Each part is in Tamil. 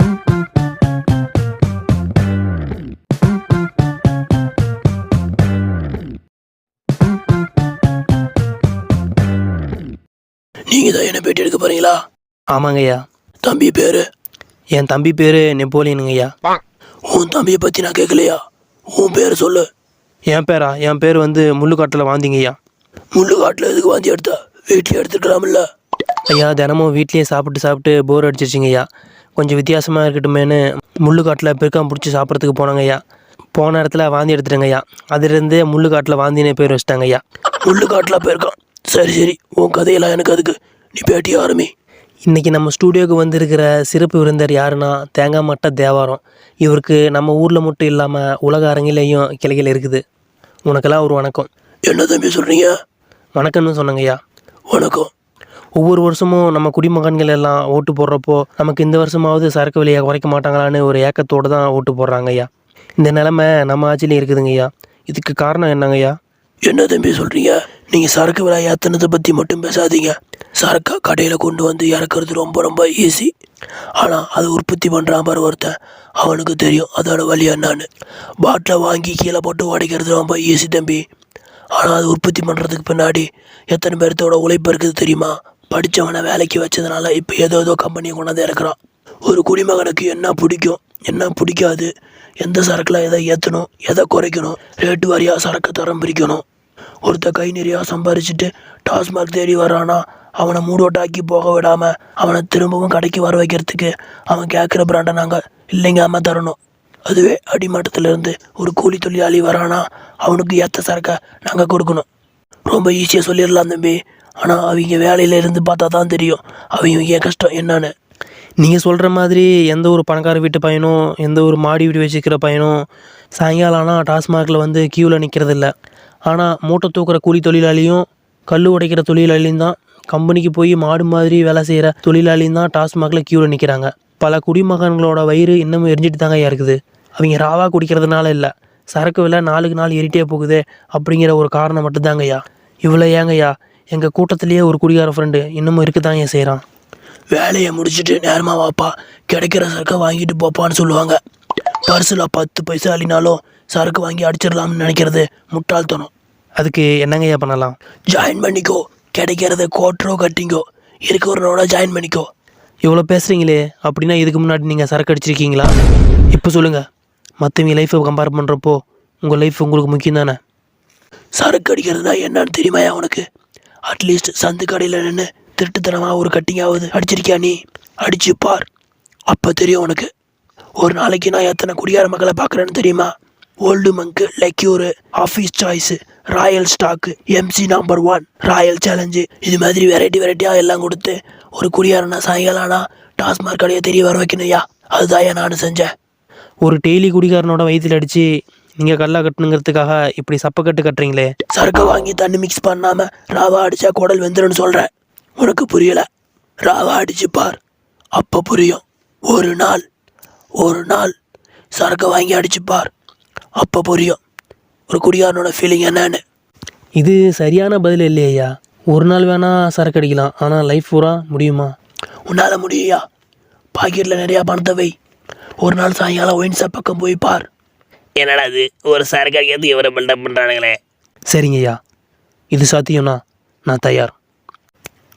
நீங்கள் தான் என்ன பேட்டி எடுக்க போகிறீங்களா? ஆமாங்க ஐயா. தம்பி பேர்? என் தம்பி பேர் நெப்போலியனுங்க ஐயா. உன் தம்பியை பற்றி நான் கேட்கலையா? உன் பேர் சொல்லு. என் பேரா? என் பேர் வந்து முள்ளுக்காட்டில் வாந்திங்க ஐயா. முள்ளுக்காட்டில் எதுக்கு வாந்தி எடுத்தா? வீட்டில் எடுத்துக்கலாம்ல? ஐயா, தினமும் வீட்லேயே சாப்பிட்டு போர் அடிச்சிருச்சிங்க ஐயா. கொஞ்சம் வித்தியாசமாக இருக்கட்டுமேனு முள்ளுக்காட்டில் பெருக்காம் பிடிச்சி சாப்பிட்றதுக்கு போனாங்க ஐயா. போன இடத்துல வாந்தி எடுத்துட்டேங்க ஐயா. அதுலேருந்தே முள்ளுக்காட்டில் வாந்தினே பேர் வச்சுட்டாங்க ஐயா. முள்ளுக்காட்டில் போயிருக்கான். சரி, உன் கதையெல்லாம் எனக்கு அதுக்கு. நீ பேட்டி ஆரம்பி. இன்றைக்கி நம்ம ஸ்டூடியோவுக்கு வந்திருக்கிற சிறப்பு விருந்தர் யாருன்னா தேங்காய் மட்ட தேவாரம். இவருக்கு நம்ம ஊரில் மட்டும் இல்லாமல் உலக அரங்கிலேயும் கிளைகள் இருக்குது. உனக்கெல்லாம் ஒரு வணக்கம். என்ன தம்பி சொல்கிறீங்க? வணக்கம்னு சொன்னங்க ஐயா. வணக்கம். ஒவ்வொரு வருஷமும் நம்ம குடிமகன்கள் எல்லாம் ஓட்டு போடுறப்போ நமக்கு இந்த வருஷமாவது சரக்கு விலையை குறைக்க மாட்டாங்களான்னு ஒரு ஏக்கத்தோடு தான் ஓட்டு போடுறாங்க ஐயா. இந்த நிலைமை நம்ம ஆட்சியிலையும் இருக்குதுங்க ஐயா. இதுக்கு காரணம் என்னங்க ஐயா? என்ன தம்பி சொல்கிறீங்க? நீங்கள் சரக்கு விலை ஏற்றினதை பற்றி மட்டும் பேசாதீங்க. சரக்கை கடையில் கொண்டு வந்து இறக்குறது ரொம்ப ஈஸி. ஆனால் அது உற்பத்தி பண்ணுறான் பாரு ஒருத்தன், அவனுக்கு தெரியும் அதோட வழி என்னன்னு. பாட்டிலை வாங்கி கீழே போட்டு உடைக்கிறது ரொம்ப ஈஸி தம்பி. ஆனால் அது உற்பத்தி பண்ணுறதுக்கு பின்னாடி எத்தனை பேர்த்தோட உழைப்பு இருக்குது தெரியுமா? படித்தவனை வேலைக்கு வச்சதுனால இப்போ ஏதோ கம்பெனியை கொண்டாந்து இறக்குறான். ஒரு குடிமகனுக்கு என்ன பிடிக்கும், என்ன பிடிக்காது, எந்த சரக்கில் எதை ஏற்றணும், எதை குறைக்கணும், ரேட்டு வாரியாக சரக்கு தரம் பிரிக்கணும். ஒருத்த கை நிறையா சம்பாரிச்சுட்டு டாஸ்மாக் தேடி வர்றானா, அவனை மூடோட்டாக்கி போக விடாமல் அவனை திரும்பவும் கடைக்கு வர வைக்கிறதுக்கு அவன் கேட்குற பிராண்டை நாங்கள் இல்லைங்காமல் தரணும். அதுவே அடிமட்டத்திலேருந்து ஒரு கூலி தொழிலாளி வரானா, அவனுக்கு ஏற்ற சரக்கை நாங்கள் கொடுக்கணும். ரொம்ப ஈஸியாக சொல்லிடலாம் தம்பி. ஆனால் அவங்க வேலையிலேருந்து பார்த்தா தான் தெரியும் அவங்க கஷ்டம் என்னன்னு. நீங்கள் சொல்கிற மாதிரி எந்த ஒரு பணக்கார வீட்டு பையனும் எந்த ஒரு மாடி வீடு வச்சுக்கிற பையனும் சாயங்காலம் ஆனால் டாஸ்மாகில் வந்து க்யூவில் நிற்கிறது இல்லை. ஆனால் மூட்டை தூக்குற கூலி தொழிலாளியும் கல் உடைக்கிற தொழிலாளியும் தான், கம்பெனிக்கு போய் மாடு மாதிரி வேலை செய்கிற தொழிலாளியும் தான் டாஸ்மாகில் க்யூவில் நிற்கிறாங்க. பல குடிமகன்களோட வயிறு இன்னமும் எரிஞ்சிட்டு தாங்க இருக்குது. அவங்க ராவாக குடிக்கிறதுனால இல்லை, சரக்கு விலை நாளுக்கு நாள் ஏறிட்டே போகுது அப்படிங்கிற ஒரு காரணம் மட்டும்தாங்க ஐயா. இவ்வளோ ஏங்கய்யா, எங்கள் கூட்டத்திலேயே ஒரு குடிகார ஃப்ரெண்டு இன்னமும் இருக்குதாங்க செய்கிறான். வேலையை முடிச்சுட்டு நேரமாக வாப்பா, கிடைக்கிற சரக்கை வாங்கிட்டு போப்பான்னு சொல்லுவாங்க. பர்ஸில் 10 பைசா அழினாலும் சரக்கு வாங்கி அடிச்சிடலாம்னு நினைக்கிறது முட்டாள்தனம். அதுக்கு என்னங்கய்யா பண்ணலாம்? ஜாயின் பண்ணிக்கோ. கிடைக்கிறத கோட்டரோ கட்டிங்கோ, இருக்கிறவனோட ஜாயின் பண்ணிக்கோ. இவ்வளோ பேசுகிறீங்களே, அப்படின்னா இதுக்கு முன்னாடி நீங்கள் சரக்கு அடிச்சிருக்கீங்களா? இப்போ சொல்லுங்கள், மற்றவங்க லைஃப்பை கம்பேர் பண்ணுறப்போ உங்கள் லைஃப் உங்களுக்கு முக்கியம் தானே? சரக்கு அடிக்கிறதுனா என்னன்னு தெரியுமாயா உனக்கு? அட்லீஸ்ட் சந்து கடையில் நின்று திருட்டுத்தனமாக ஒரு கட்டிங்காவது அடிச்சிருக்கியா நீ? அடிச்சு பார், அப்போ தெரியும் உனக்கு. ஒரு நாளைக்கு நான் எத்தனை குடியார மக்களை பார்க்குறேன்னு தெரியுமா? ஓல்டு மங்கு, லெக்யூரு, Office Choice, Royal Stag, MC number 1, Royal Challenge, இது மாதிரி வெரைட்டியாக எல்லாம் கொடுத்து ஒரு குடியாரனா சாயங்காலம்னா டாஸ்மாக் கடையை தெரிய வர வைக்கணும்யா. அதுதான் நானும் செஞ்சேன். ஒரு டெய்லி குடிகாரனோட வயிற்றில் அடித்து நீங்கள் கல்லா கட்டணுங்கிறதுக்காக இப்படி சப்பக்கட்டு கட்டுறீங்களே. சரக்கு வாங்கி தண்ணி மிக்ஸ் பண்ணாமல் ராவா அடித்தா குடல் வெந்துருன்னு சொல்கிறேன். உனக்கு புரியலை? ராவா அடிச்சு பார், அப்போ புரியும். ஒரு நாள் சரக்கு வாங்கி அடிச்சு பார், அப்போ புரியும் ஒரு குடிகாரனோட ஃபீலிங் என்னன்னு. இது சரியான பதில் இல்லையா? ஒரு நாள் வேணால் சரக்கு அடிக்கலாம், ஆனால் லைஃப் பூரா முடியுமா? உன்னால் முடியா? பாக்கெட்டில் நிறையா பணத்தை வை, ஒரு நாள் சாயங்காலம் ஒயின் ஷாப் பக்கம் போய் பார். என்னடா இது, ஒரு சரக்கு அடிக்கிறது இவரை பில்டப் பண்ணுறானுங்களே. சரிங்கய்யா, இது சாத்தியம்னா நான் தயார்.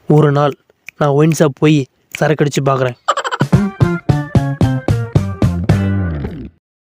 ஒரு நாள் நான் ஒயின் ஷாப் போய் சரக்கு அடித்து பார்க்குறேன்.